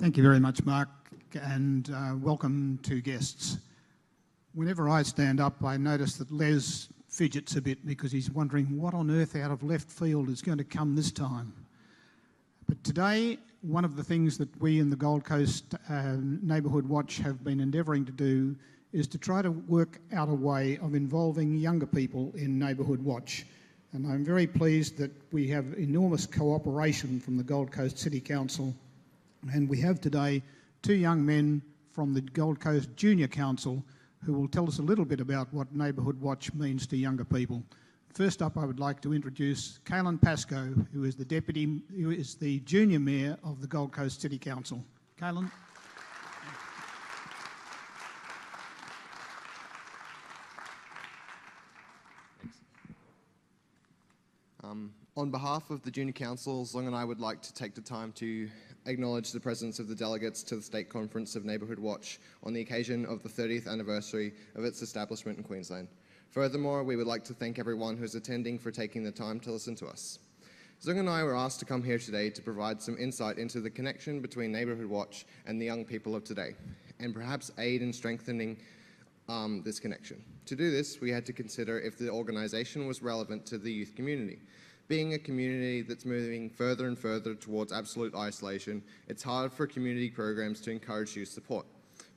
Thank you very much, Mark, and welcome to guests. Whenever I stand up, I notice that Les fidgets a bit because he's wondering what on earth out of left field is going to come this time. But today, one of the things that we in the Gold Coast Neighbourhood Watch have been endeavouring to do is to try to work out a way of involving younger people in Neighbourhood Watch. And I'm very pleased that we have enormous cooperation from the Gold Coast City Council. And we have today two young men from the Gold Coast Junior Council who will tell us a little bit about what Neighbourhood Watch means to younger people. First up, I would like to introduce Caelan Pascoe, who is the Junior Mayor of the Gold Coast City Council. Caelan. On behalf of the Junior Council, Dung and I would like to take the time to acknowledge the presence of the delegates to the State Conference of Neighbourhood Watch on the occasion of the 30th anniversary of its establishment in Queensland. Furthermore, we would like to thank everyone who is attending for taking the time to listen to us. Dung and I were asked to come here today to provide some insight into the connection between Neighbourhood Watch and the young people of today, and perhaps aid in strengthening this connection. To do this, we had to consider if the organisation was relevant to the youth community. Being a community that's moving further and further towards absolute isolation, it's hard for community programs to encourage youth support.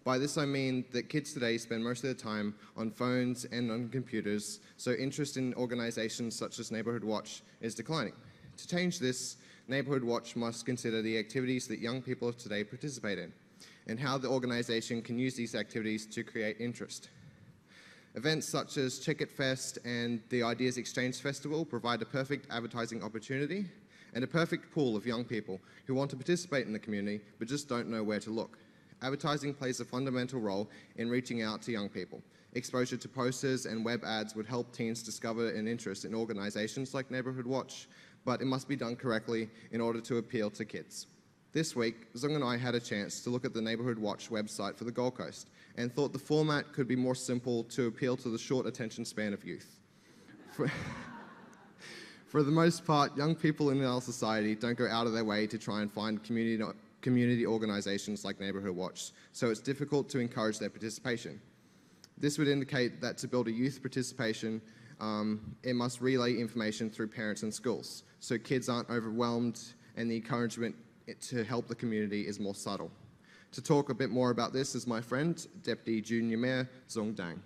By this I mean that kids today spend most of their time on phones and on computers, so interest in organisations such as Neighbourhood Watch is declining. To change this, Neighbourhood Watch must consider the activities that young people of today participate in, and how the organisation can use these activities to create interest. Events such as Check It Fest and the Ideas Exchange Festival provide a perfect advertising opportunity and a perfect pool of young people who want to participate in the community but just don't know where to look. Advertising plays a fundamental role in reaching out to young people. Exposure to posters and web ads would help teens discover an interest in organisations like Neighbourhood Watch, but it must be done correctly in order to appeal to kids. This week, Dung and I had a chance to look at the Neighbourhood Watch website for the Gold Coast and thought the format could be more simple to appeal to the short attention span of youth. For the most part, young people in our society don't go out of their way to try and find community organisations like Neighbourhood Watch, so it's difficult to encourage their participation. This would indicate that to build a youth participation, it must relay information through parents and schools, so kids aren't overwhelmed and the encouragement to help the community is more subtle. To talk a bit more about this is my friend, Deputy Junior Mayor Dung.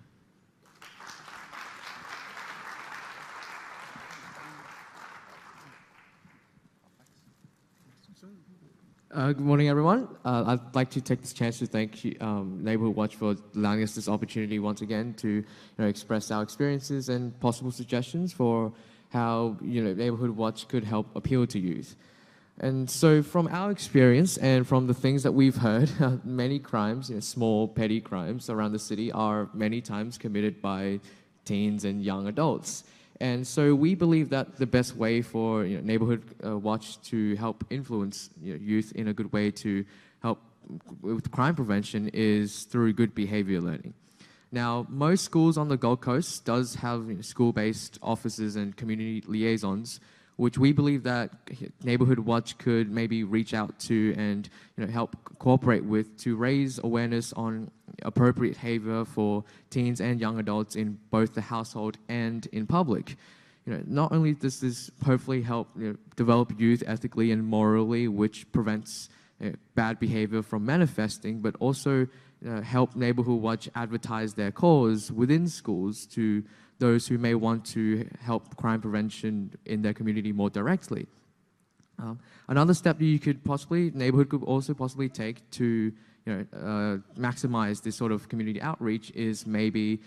Good morning, everyone. I'd like to take this chance to thank Neighbourhood Watch for allowing us this opportunity once again to express our experiences and possible suggestions for how Neighbourhood Watch could help appeal to youth. And so from our experience and from the things that we've heard, many crimes, small, petty crimes around the city are many times committed by teens and young adults. And so we believe that the best way for Neighbourhood Watch to help influence youth in a good way to help with crime prevention is through good behaviour learning. Now, most schools on the Gold Coast does have school-based officers and community liaisons, which we believe that Neighbourhood Watch could maybe reach out to and help cooperate with to raise awareness on appropriate behaviour for teens and young adults in both the household and in public. Not only does this hopefully help develop youth ethically and morally, which prevents bad behaviour from manifesting, but also help Neighbourhood Watch advertise their cause within schools to those who may want to help crime prevention in their community more directly. Another step that you could Neighbourhood could also possibly take to maximize this sort of community outreach is maybe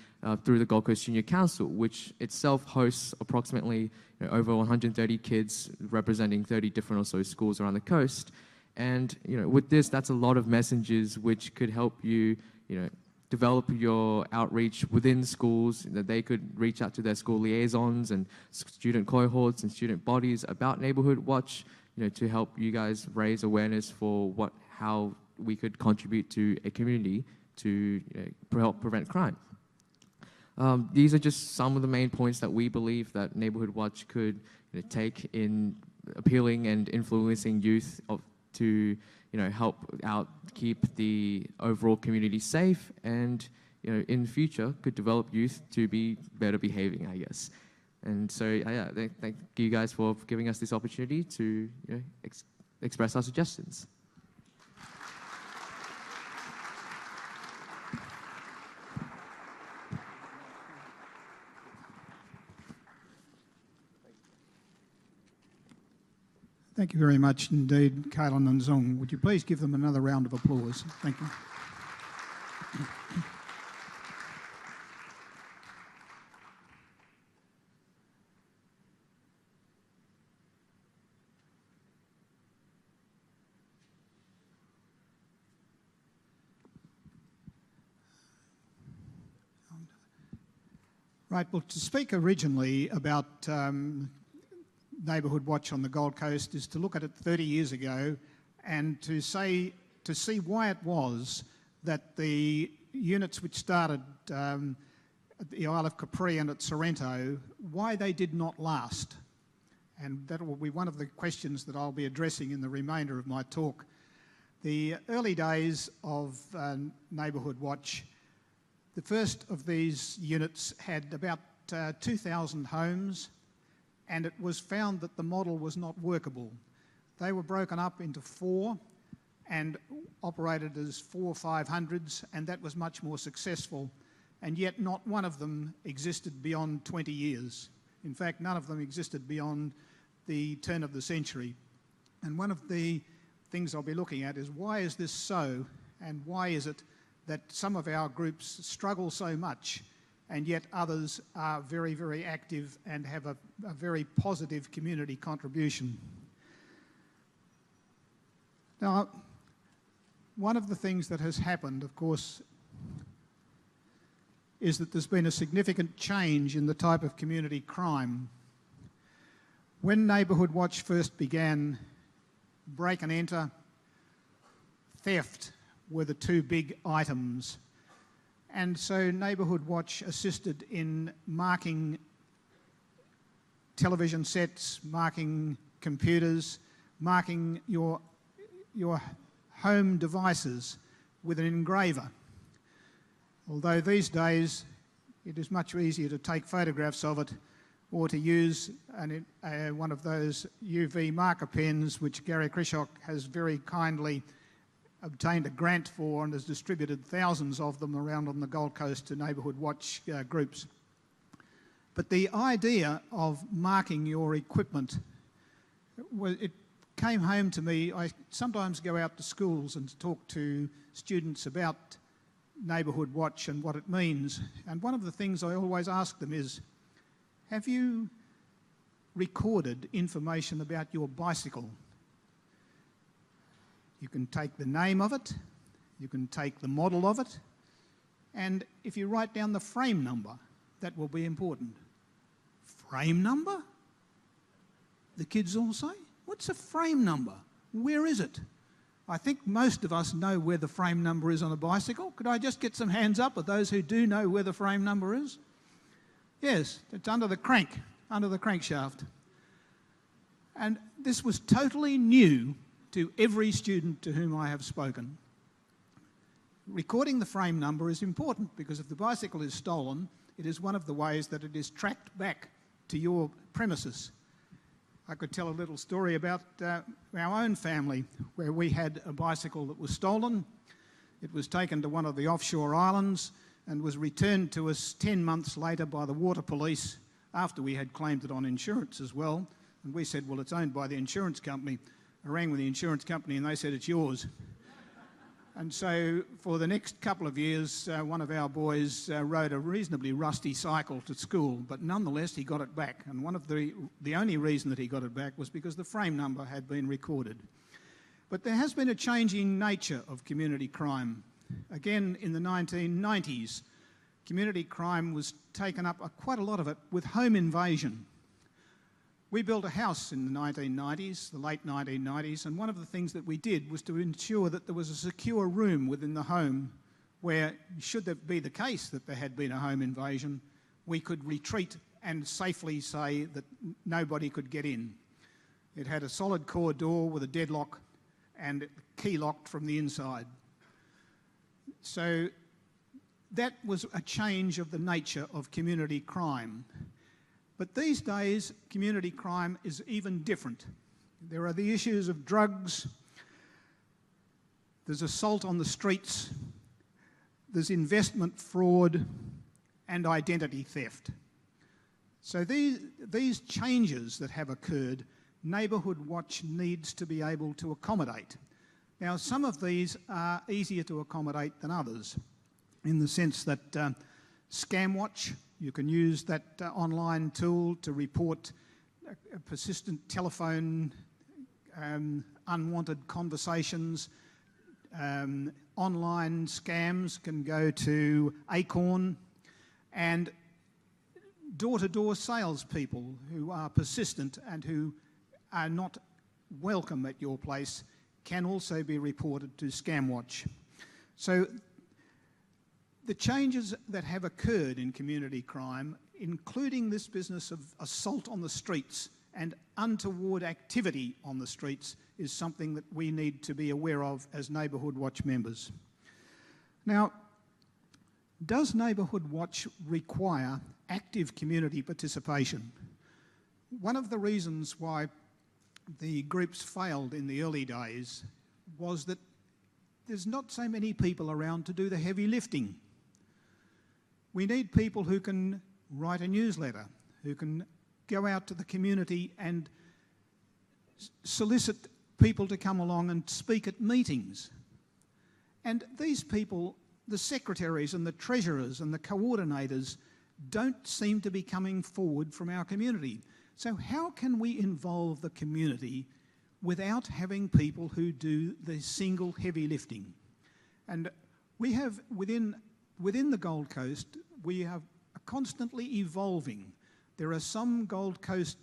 through the Gold Coast Junior Council, which itself hosts approximately over 130 kids representing 30 different or so schools around the coast. And with this, that's a lot of messengers which could help you, develop your outreach within schools, that they could reach out to their school liaisons and student cohorts and student bodies about Neighbourhood Watch, to help you guys raise awareness for how we could contribute to a community to help prevent crime. These are just some of the main points that we believe that Neighbourhood Watch could take in appealing and influencing youth to help out keep the overall community safe, and in future could develop youth to be better behaving, I guess. And so thank you guys for giving us this opportunity to express our suggestions. Thank you very much indeed, Caelan and Dung. Would you please give them another round of applause? Thank you. Right, well, to speak originally about Neighbourhood Watch on the Gold Coast is to look at it 30 years ago and to see why it was that the units which started at the Isle of Capri and at Sorrento, why they did not last. And that will be one of the questions that I'll be addressing in the remainder of my talk. The early days of Neighbourhood Watch, the first of these units had about 2,000 homes, and it was found that the model was not workable. They were broken up into 4 and operated as 4 500s, and that was much more successful, and yet not one of them existed beyond 20 years. In fact, none of them existed beyond the turn of the century. And one of the things I'll be looking at is, why is this so, and why is it that some of our groups struggle so much and yet others are very, very active and have a very positive community contribution. Now, one of the things that has happened, of course, is that there's been a significant change in the type of community crime. When Neighbourhood Watch first began, break and enter, theft were the 2 big items. And so Neighbourhood Watch assisted in marking television sets, marking computers, marking your home devices with an engraver. Although these days it is much easier to take photographs of it or to use one of those UV marker pens, which Gary Krishock has very kindly obtained a grant for and has distributed thousands of them around on the Gold Coast to Neighbourhood Watch groups. But the idea of marking your equipment, it came home to me. I sometimes go out to schools and talk to students about Neighbourhood Watch and what it means. And one of the things I always ask them is, have you recorded information about your bicycle? You can take the name of it, you can take the model of it, and if you write down the frame number, that will be important. Frame number? The kids all say, what's a frame number? Where is it? I think most of us know where the frame number is on a bicycle. Could I just get some hands up of those who do know where the frame number is? Yes, it's under the crankshaft. And this was totally new to every student to whom I have spoken. Recording the frame number is important because if the bicycle is stolen, it is one of the ways that it is tracked back to your premises. I could tell a little story about our own family where we had a bicycle that was stolen. It was taken to one of the offshore islands and was returned to us 10 months later by the water police after we had claimed it on insurance as well. And we said, well, it's owned by the insurance company. I rang with the insurance company and they said, it's yours. And so for the next couple of years, one of our boys rode a reasonably rusty cycle to school, but nonetheless he got it back. And one of the only reason that he got it back was because the frame number had been recorded. But there has been a changing nature of community crime. Again, in the 1990s, community crime was taken up, quite a lot of it, with home invasion. We built a house in the 1990s, the late 1990s, and one of the things that we did was to ensure that there was a secure room within the home where, should that be the case that there had been a home invasion, we could retreat and safely say that nobody could get in. It had a solid core door with a deadlock, and key locked from the inside. So that was a change of the nature of community crime. But these days, community crime is even different. There are the issues of drugs, there's assault on the streets, there's investment fraud, and identity theft. So these changes that have occurred, Neighbourhood Watch needs to be able to accommodate. Now, some of these are easier to accommodate than others, in the sense that Scam Watch, you can use that online tool to report a persistent telephone, unwanted conversations. Online scams can go to Acorn, and door-to-door salespeople who are persistent and who are not welcome at your place can also be reported to Scamwatch. So the changes that have occurred in community crime, including this business of assault on the streets and untoward activity on the streets, is something that we need to be aware of as Neighbourhood Watch members. Now, does Neighbourhood Watch require active community participation? One of the reasons why the groups failed in the early days was that there's not so many people around to do the heavy lifting. We need people who can write a newsletter, who can go out to the community and solicit people to come along and speak at meetings. And these people, the secretaries and the treasurers and the coordinators, don't seem to be coming forward from our community. So how can we involve the community without having people who do the single heavy lifting? And we have, within the Gold Coast, we have constantly evolving. There are some Gold Coast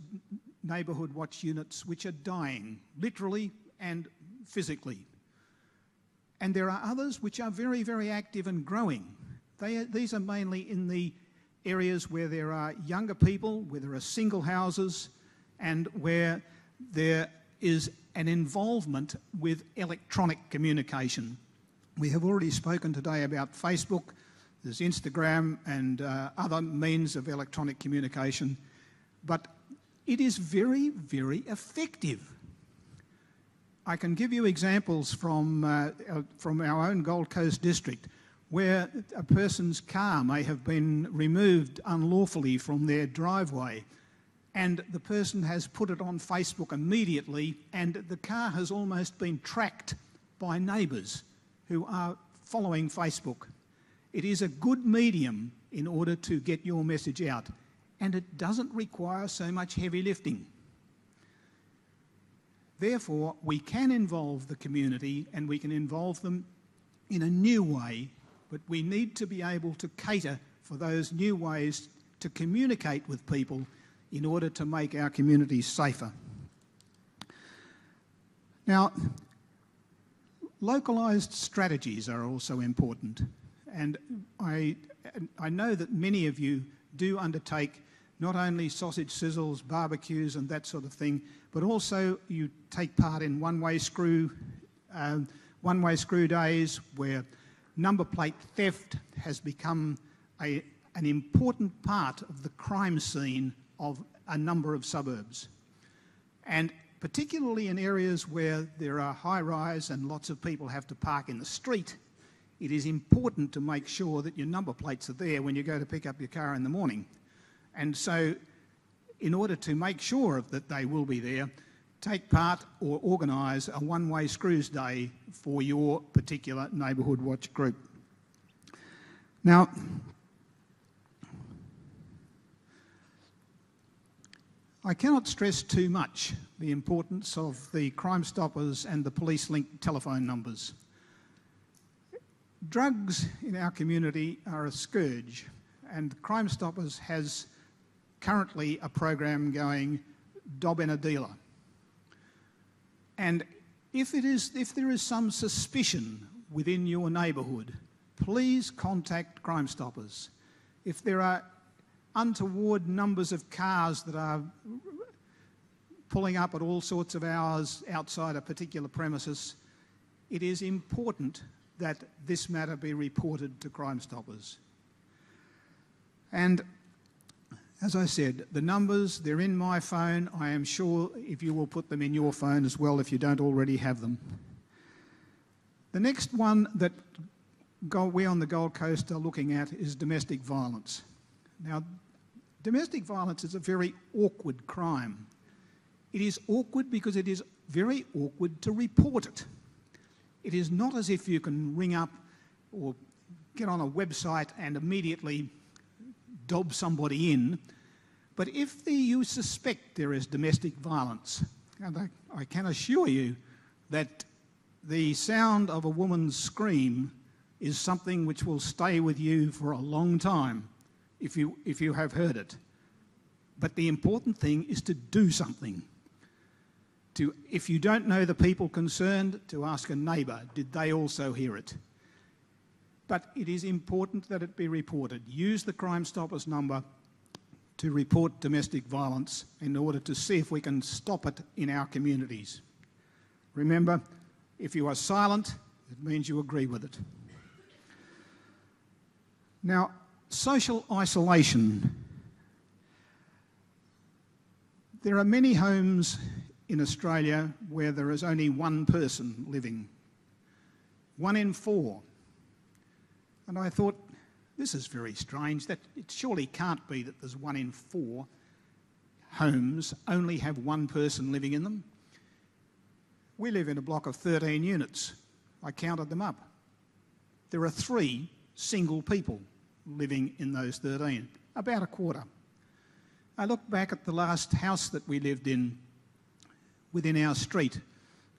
Neighbourhood Watch units which are dying, literally and physically. And there are others which are very, very active and growing. These are mainly in the areas where there are younger people, where there are single houses, and where there is an involvement with electronic communication. We have already spoken today about Facebook. There's Instagram and other means of electronic communication, but it is very, very effective. I can give you examples from our own Gold Coast district where a person's car may have been removed unlawfully from their driveway, and the person has put it on Facebook immediately, and the car has almost been tracked by neighbours who are following Facebook. It is a good medium in order to get your message out, and it doesn't require so much heavy lifting. Therefore, we can involve the community, and we can involve them in a new way, but we need to be able to cater for those new ways to communicate with people in order to make our communities safer. Now, localised strategies are also important, and I know that many of you do undertake not only sausage sizzles, barbecues and that sort of thing, but also you take part in one-way screw days where number plate theft has become an important part of the crime scene of a number of suburbs. And particularly in areas where there are high-rise and lots of people have to park in the street, it is important to make sure that your number plates are there when you go to pick up your car in the morning. And so in order to make sure that they will be there, take part or organise a one-way screws day for your particular Neighbourhood Watch group. Now, I cannot stress too much the importance of the Crime Stoppers and the Police Link telephone numbers. Drugs in our community are a scourge, and Crime Stoppers has currently a program going, Dob in a Dealer. And if there is some suspicion within your neighbourhood, please contact Crime Stoppers. If there are untoward numbers of cars that are pulling up at all sorts of hours outside a particular premises, it is important that this matter be reported to Crime Stoppers. And as I said, the numbers, they're in my phone. I am sure if you will put them in your phone as well if you don't already have them. The next one that we on the Gold Coast are looking at is domestic violence. Now, domestic violence is a very awkward crime. It is awkward because it is very awkward to report it. It is not as if you can ring up or get on a website and immediately dob somebody in. But if you suspect there is domestic violence, and I can assure you that the sound of a woman's scream is something which will stay with you for a long time if you have heard it. But the important thing is to do something. If you don't know the people concerned, to ask a neighbour, did they also hear it? But it is important that it be reported. Use the Crime Stoppers number to report domestic violence in order to see if we can stop it in our communities. Remember, if you are silent, it means you agree with it. Now, social isolation. There are many homes in Australia where there is only one person living. 1 in 4. And I thought, this is very strange. That it surely can't be that there's 1 in 4 homes only have one person living in them. We live in a block of 13 units. I counted them up. There are 3 single people living in those 13, about a quarter. I look back at the last house that we lived in within our street,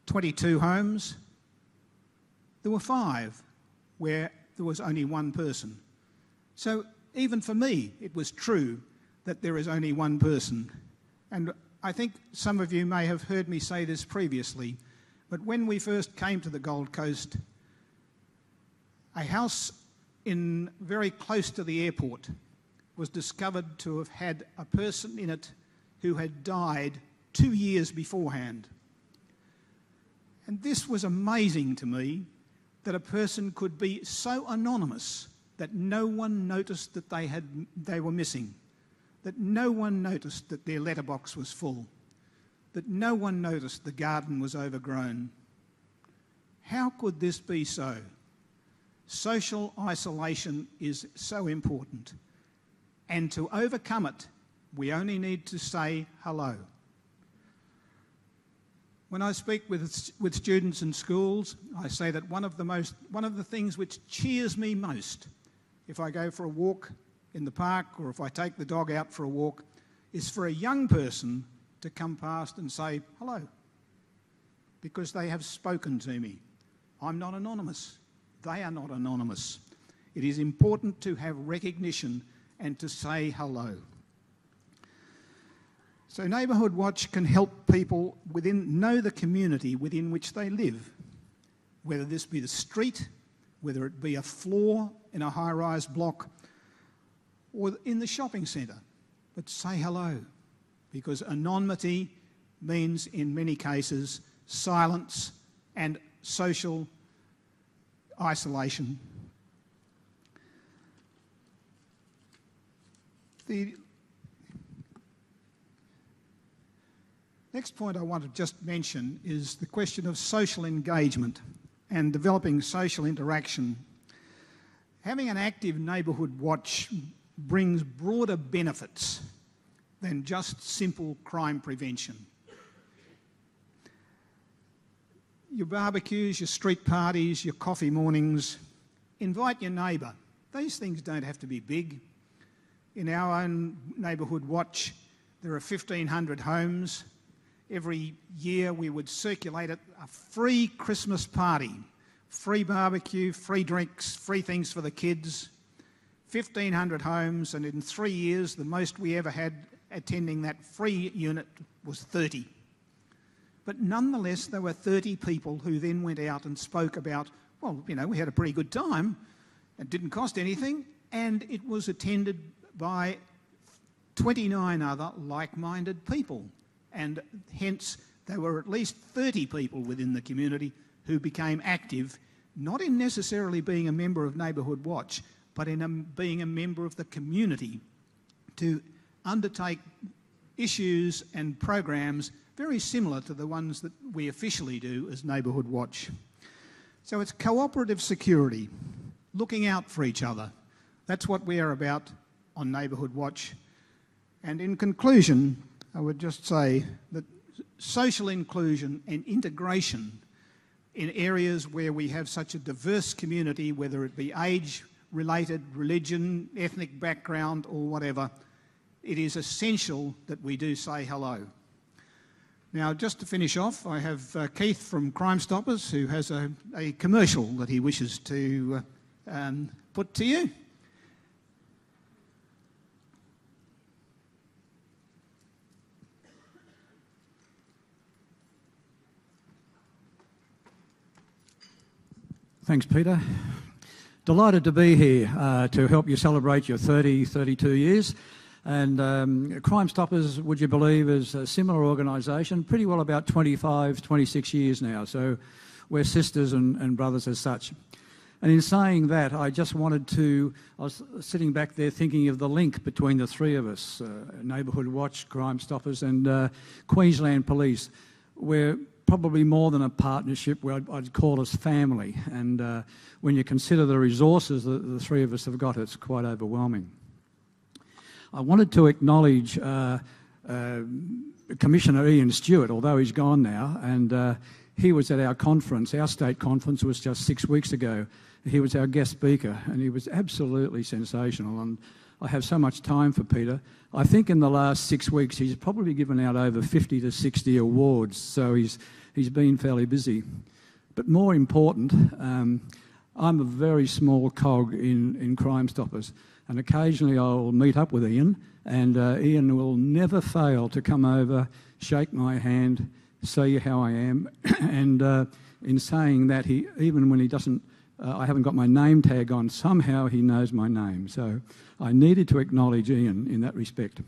22 homes. There were 5 where there was only one person. So even for me, it was true that there is only one person. And I think some of you may have heard me say this previously, but when we first came to the Gold Coast, a house very close to the airport was discovered to have had a person in it who had died 2 years beforehand. And this was amazing to me, that a person could be so anonymous that no one noticed that they were missing, that no one noticed that their letterbox was full, that no one noticed the garden was overgrown. How could this be so? Social isolation is so important. And to overcome it, we only need to say hello. When I speak with students in schools, I say that one of the things which cheers me most if I go for a walk in the park or if I take the dog out for a walk is for a young person to come past and say hello, because they have spoken to me. I'm not anonymous. They are not anonymous. It is important to have recognition and to say hello. So Neighbourhood Watch can help people know the community within which they live, whether this be the street, whether it be a floor in a high-rise block or in the shopping centre. But say hello, because anonymity means in many cases silence and social isolation. The next point I want to just mention is the question of social engagement and developing social interaction. Having an active Neighbourhood Watch brings broader benefits than just simple crime prevention. Your barbecues, your street parties, your coffee mornings, invite your neighbour. These things don't have to be big. In our own Neighbourhood Watch, there are 1,500 homes. Every year we would circulate a free Christmas party, free barbecue, free drinks, free things for the kids. 1,500 homes, and in 3 years the most we ever had attending that free unit was 30. But nonetheless, there were 30 people who then went out and spoke about, well, you know, we had a pretty good time, it didn't cost anything, and it was attended by 29 other like-minded people. And hence, there were at least 30 people within the community who became active, not in necessarily being a member of Neighbourhood Watch, but in being a member of the community to undertake issues and programs very similar to the ones that we officially do as Neighbourhood Watch. So it's cooperative security, looking out for each other. That's what we are about on Neighbourhood Watch. And in conclusion, I would just say that social inclusion and integration in areas where we have such a diverse community, whether it be age-related, religion, ethnic background or whatever, it is essential that we do say hello. Now, just to finish off, I have Keith from Crime Stoppers, who has a commercial that he wishes to put to you. Thanks, Peter. Delighted to be here to help you celebrate your 32 years. And Crime Stoppers, would you believe, is a similar organisation, pretty well about 25, 26 years now. So we're sisters and brothers as such. And in saying that, I just wanted to, I was sitting back there thinking of the link between the three of us, Neighbourhood Watch, Crime Stoppers and Queensland Police. We're probably more than a partnership, where I'd call us family. And when you consider the resources that the three of us have got, it's quite overwhelming. I wanted to acknowledge Commissioner Ian Stewart, although he's gone now, and he was at our conference. Our state conference was just 6 weeks ago. He was our guest speaker, and he was absolutely sensational. And I have so much time for Peter. I think in the last 6 weeks he's probably given out over 50 to 60 awards, so he's been fairly busy. But more important, I'm a very small cog in Crime Stoppers, and occasionally I'll meet up with Ian, and Ian will never fail to come over, shake my hand, say how I am, and in saying that, even when he doesn't, I haven't got my name tag on, somehow he knows my name. So I needed to acknowledge Ian in that respect.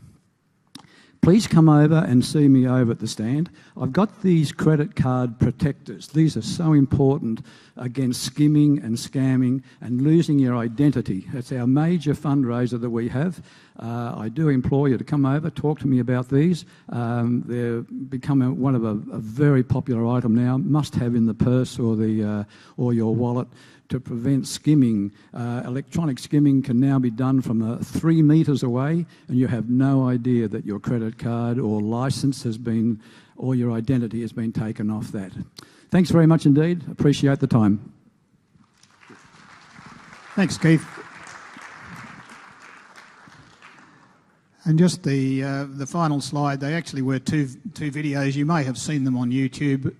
Please come over and see me over at the stand. I've got these credit card protectors. These are so important against skimming and scamming and losing your identity. It's our major fundraiser that we have. I do implore you to come over, talk to me about these. They're becoming one of a very popular item now, must have in the purse or your wallet. To prevent skimming. Electronic skimming can now be done from 3 metres away, and you have no idea that your credit card or licence has been, or your identity has been taken off that. Thanks very much indeed. Appreciate the time. Thanks, Keith. And just the final slide, they actually were two videos. You may have seen them on YouTube,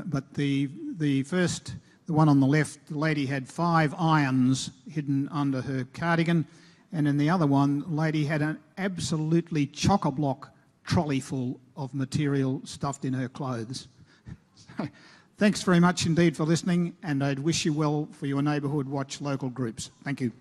but the first, the one on the left, the lady had 5 irons hidden under her cardigan, and in the other one, the lady had an absolutely chock-a-block trolley full of material stuffed in her clothes. So, thanks very much indeed for listening, and I'd wish you well for your Neighbourhood Watch local groups. Thank you.